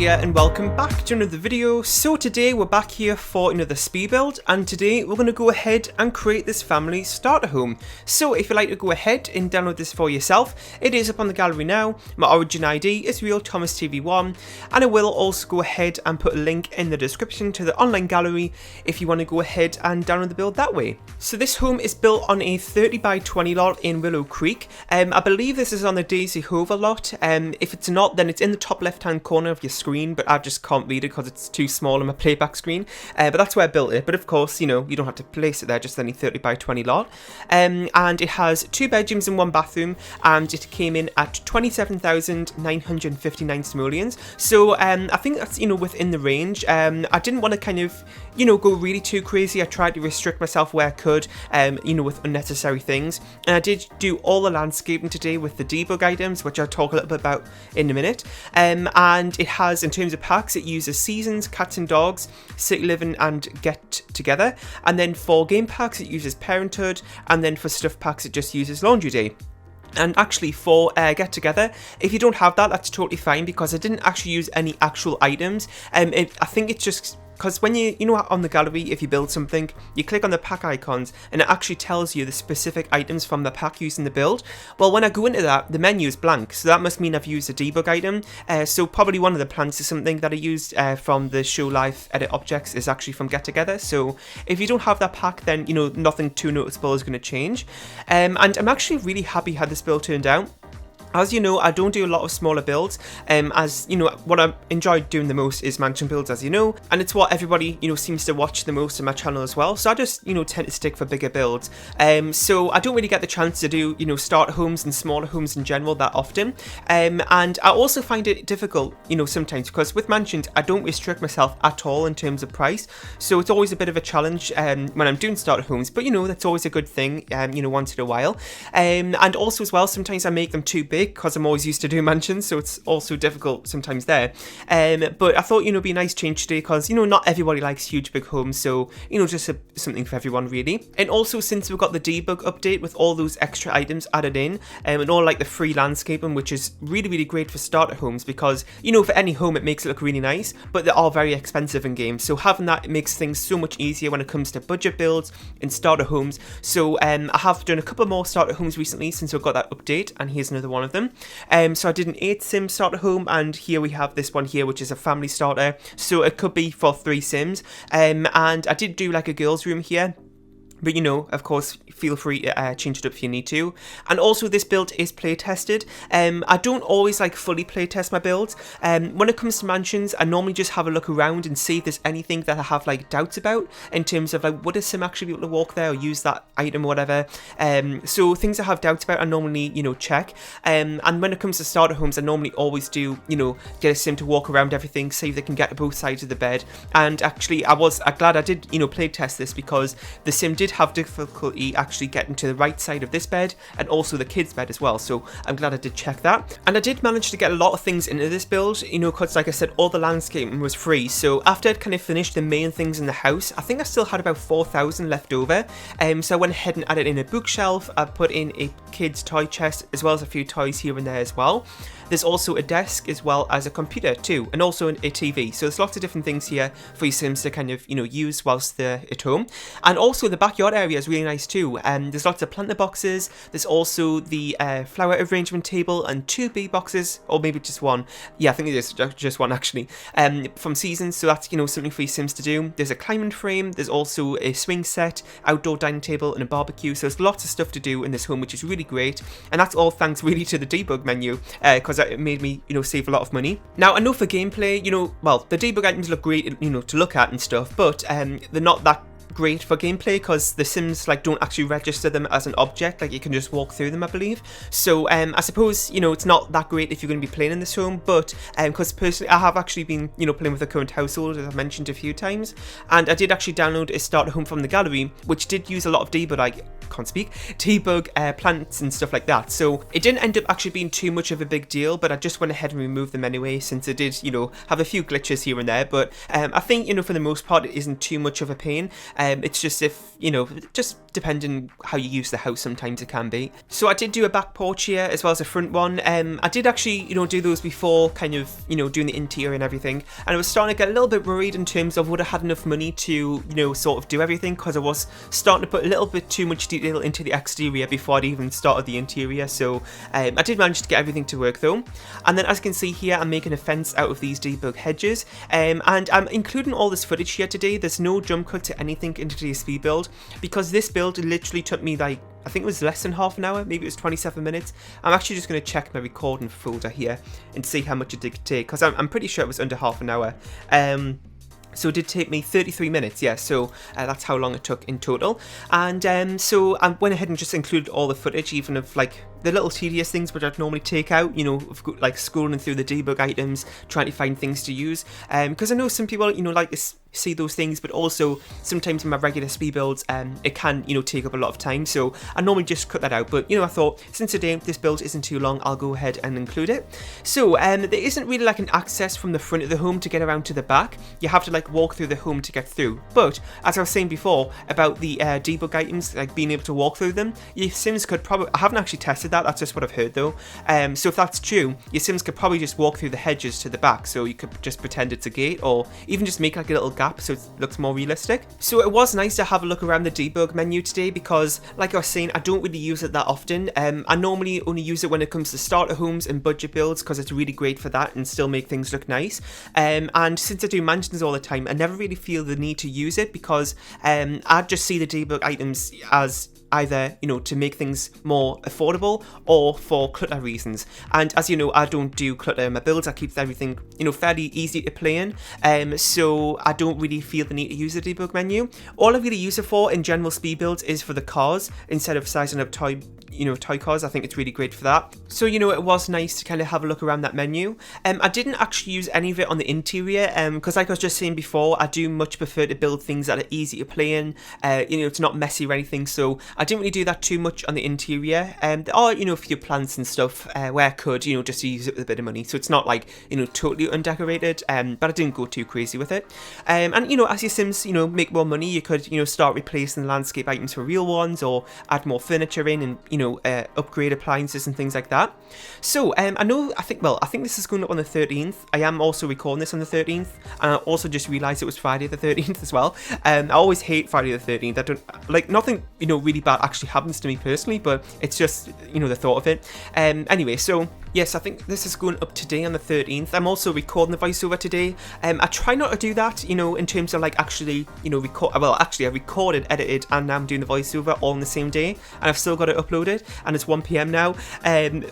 here and welcome back to another video. So today we're back here for another speed build, and today we're going to go ahead and create this family starter home. So if you'd like to go ahead and download this for yourself, it is up on the gallery now. My origin ID is RealThomasTV1, and I will also go ahead and put a link in the description to the online gallery if you want to go ahead and download the build that way. So this home is built on a 30 by 20 lot in Willow Creek. I believe this is on the Daisy Hover lot. If it's not, then it's in the top left hand corner of your screen, but I just can't read it because it's too small on my playback screen. But that's where I built it. But of course, you know, you don't have to place it there, just any 30 by 20 lot. And it has 2 bedrooms and 1 bathroom, and it came in at 27,959 simoleons. So I think that's, you know, within the range. I didn't want to kind of, you know, go really too crazy. I tried to restrict myself where I could, you know, with unnecessary things. And I did do all the landscaping today with the debug items, which I'll talk a little bit about in a minute. And it has, in terms of packs, it uses Seasons, Cats and Dogs, City Living and Get Together. And then for game packs, it uses Parenthood. And then for stuff packs, it just uses Laundry Day. And actually for Get Together, if you don't have that, that's totally fine, because I didn't actually use any actual items. I think it's just because when you know on the gallery, if you build something, you click on the pack icons and it actually tells you the specific items from the pack used in the build. Well, when I go into that, the menu is blank, so that must mean I've used a debug item. So probably one of the plants or something that I used from the Show Live Edit Objects is actually from Get Together. So if you don't have that pack, then, you know, nothing too noticeable is going to change. And I'm actually really happy how this build turned out. As you know, I don't do a lot of smaller builds, as you know, what I enjoy doing the most is mansion builds, as you know, and it's what everybody, you know, seems to watch the most on my channel as well. So I just, you know, tend to stick for bigger builds. So I don't really get the chance to do, you know, starter homes and smaller homes in general that often. And I also find it difficult, you know, sometimes, because with mansions, I don't restrict myself at all in terms of price. So it's always a bit of a challenge when I'm doing starter homes, but you know, that's always a good thing, you know, once in a while. And also as well, sometimes I make them too big, because I'm always used to doing mansions, so it's also difficult sometimes there. But I thought, you know, it'd be a nice change today, because, you know, not everybody likes huge big homes, so, you know, just something for everyone really. And also, since we've got the debug update with all those extra items added in, and all like the free landscaping, which is really, really great for starter homes, because, you know, for any home it makes it look really nice, but they are very expensive in games, so having that, it makes things so much easier when it comes to budget builds and starter homes. So I have done a couple more starter homes recently since we've got that update, and here's another one of them. So I did an 8 sim starter home, and here we have this one here, which is a family starter, so it could be for 3 sims. And I did do like a girls room here, but you know, of course, feel free to change it up if you need to. And also, this build is play tested. I don't always like fully play test my builds. When it comes to mansions, I normally just have a look around and see if there's anything that I have like doubts about, in terms of like, would a sim actually be able to walk there or use that item or whatever. So things I have doubts about, I normally, you know, check. And when it comes to starter homes, I normally always do, you know, get a sim to walk around everything, see if they can get to both sides of the bed. And actually, I'm glad I did, you know, play test this, because the sim did have difficulty actually getting to the right side of this bed, and also the kids' bed as well, so I'm glad I did check that. And I did manage to get a lot of things into this build, you know, because like I said, all the landscaping was free. So after I'd kind of finished the main things in the house, I think I still had about 4,000 left over. So I went ahead and added in a bookshelf. I put in a kids' toy chest, as well as a few toys here and there as well. There's also a desk, as well as a computer too, and also a TV. So there's lots of different things here for your sims to kind of, you know, use whilst they're at home. And also the backyard area is really nice too. There's lots of planter boxes. There's also the flower arrangement table and 2 bee boxes, or maybe just one. Yeah, I think it is just one actually, from Seasons. So that's, you know, something for your sims to do. There's a climbing frame. There's also a swing set, outdoor dining table, and a barbecue. So there's lots of stuff to do in this home, which is really great. And that's all thanks really to the debug menu, because it made me, you know, save a lot of money. Now, I know for gameplay, you know, well, the debug items look great, you know, to look at and stuff, but they're not that great for gameplay, because the sims like don't actually register them as an object, like you can just walk through them, I believe. So I suppose, you know, it's not that great if you're going to be playing in this home, but because personally I have actually been, you know, playing with the current household, as I've mentioned a few times, and I did actually download a starter home from the gallery, which did use a lot of debug plants and stuff like that. So it didn't end up actually being too much of a big deal, but I just went ahead and removed them anyway, since it did, you know, have a few glitches here and there. But I think, you know, for the most part, it isn't too much of a pain. It's just if, you know, just depending how you use the house, sometimes it can be. So I did do a back porch here as well as a front one. I did actually, you know, do those before kind of, you know, doing the interior and everything. And I was starting to get a little bit worried in terms of would I had enough money to, you know, sort of do everything, because I was starting to put a little bit too much detail into the exterior before I'd even started the interior. So I did manage to get everything to work though. And then as you can see here, I'm making a fence out of these debug hedges. And I'm including all this footage here today. There's no jump cut to anything into today's speed build, because this build literally took me like, I think it was less than half an hour, maybe it was 27 minutes. I'm actually just going to check my recording folder here and see how much it did take, because I'm pretty sure it was under half an hour. So it did take me 33 minutes, yeah, so that's how long it took in total. And so I went ahead and just included all the footage, even of like the little tedious things which I'd normally take out, you know, like scrolling through the debug items, trying to find things to use. Because I know some people, you know, like to see those things, but also sometimes in my regular speed builds, it can, you know, take up a lot of time. So I normally just cut that out. But, you know, I thought since today this build isn't too long, I'll go ahead and include it. So there isn't really like an access from the front of the home to get around to the back. You have to like walk through the home to get through. But as I was saying before about the debug items, like being able to walk through them, your Sims could probably, I haven't actually tested that, that's just what I've heard though. So if that's true, your Sims could probably just walk through the hedges to the back. So you could just pretend it's a gate, or even just make like a little gap so it looks more realistic. So it was nice to have a look around the debug menu today, because like I was saying, I don't really use it that often. I normally only use it when it comes to starter homes and budget builds, because it's really great for that and still make things look nice. And since I do mansions all the time, I never really feel the need to use it, because I just see the debug items as either, you know, to make things more affordable or for clutter reasons. And as you know, I don't do clutter in my builds. I keep everything, you know, fairly easy to play in. So I don't really feel the need to use the debug menu. All I really use it for in general speed builds is for the cars, instead of sizing up toy cars. I think it's really great for that. So, you know, it was nice to kind of have a look around that menu. I didn't actually use any of it on the interior, because like I was just saying before, I do much prefer to build things that are easy to play in. You know, it's not messy or anything, so I didn't really do that too much on the interior. There are, you know, a few plants and stuff where I could, you know, just use it with a bit of money. So it's not like, you know, totally undecorated, but I didn't go too crazy with it. And, you know, as your Sims, you know, make more money, you could, you know, start replacing the landscape items for real ones, or add more furniture in, and, you know, upgrade appliances and things like that. So I think this is going up on the 13th. I am also recording this on the 13th, and I also just realized it was Friday the 13th as well. I always hate Friday the 13th. I don't like, nothing, you know, really bad actually happens to me personally, but it's just, you know, the thought of it. Anyway, so yes, I think this is going up today on the 13th. I'm also recording the voiceover today. I try not to do that, you know, in terms of like actually, you know, I recorded, edited, and now I'm doing the voiceover all on the same day, and I've still got it uploaded, and it's 1 PM now. And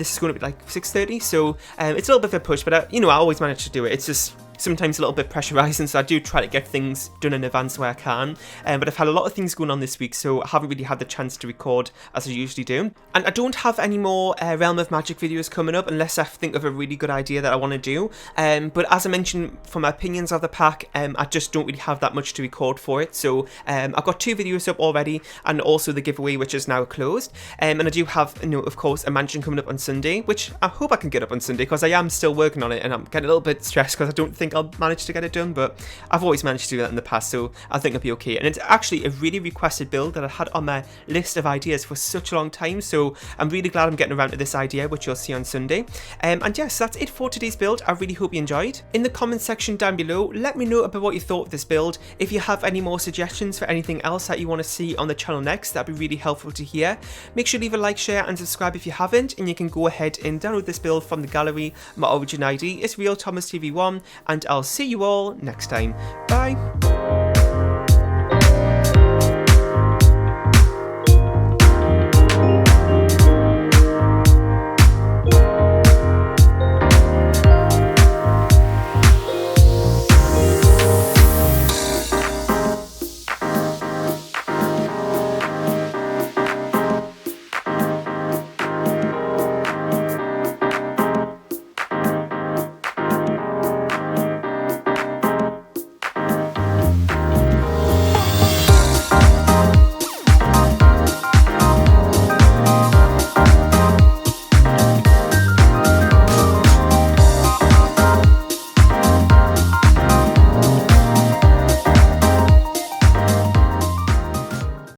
this is going to be like 6:30, so it's a little bit of a push, but you know, I always manage to do it. It's just sometimes a little bit pressurizing, so I do try to get things done in advance where I can. But I've had a lot of things going on this week, so I haven't really had the chance to record as I usually do. And I don't have any more Realm of Magic videos coming up unless I think of a really good idea that I want to do. But as I mentioned, for my opinions of the pack, I just don't really have that much to record for it. So I've got 2 videos up already, and also the giveaway, which is now closed. And I do have, you know, of course, a mansion coming up on Sunday, which I hope I can get up on Sunday, because I am still working on it, and I'm getting a little bit stressed because I don't think I'll manage to get it done, but I've always managed to do that in the past, so I think it'll be okay. And it's actually a really requested build that I had on my list of ideas for such a long time, so I'm really glad I'm getting around to this idea, which you'll see on Sunday. And yes, that's it for today's build. I really hope you enjoyed. In the comment section down below, let me know about what you thought of this build. If you have any more suggestions for anything else that you want to see on the channel next, that'd be really helpful to hear. Make sure to leave a like, share, and subscribe if you haven't, and you can go ahead and download this build from the gallery. My origin ID is RealThomasTV1, and I'll see you all next time. Bye!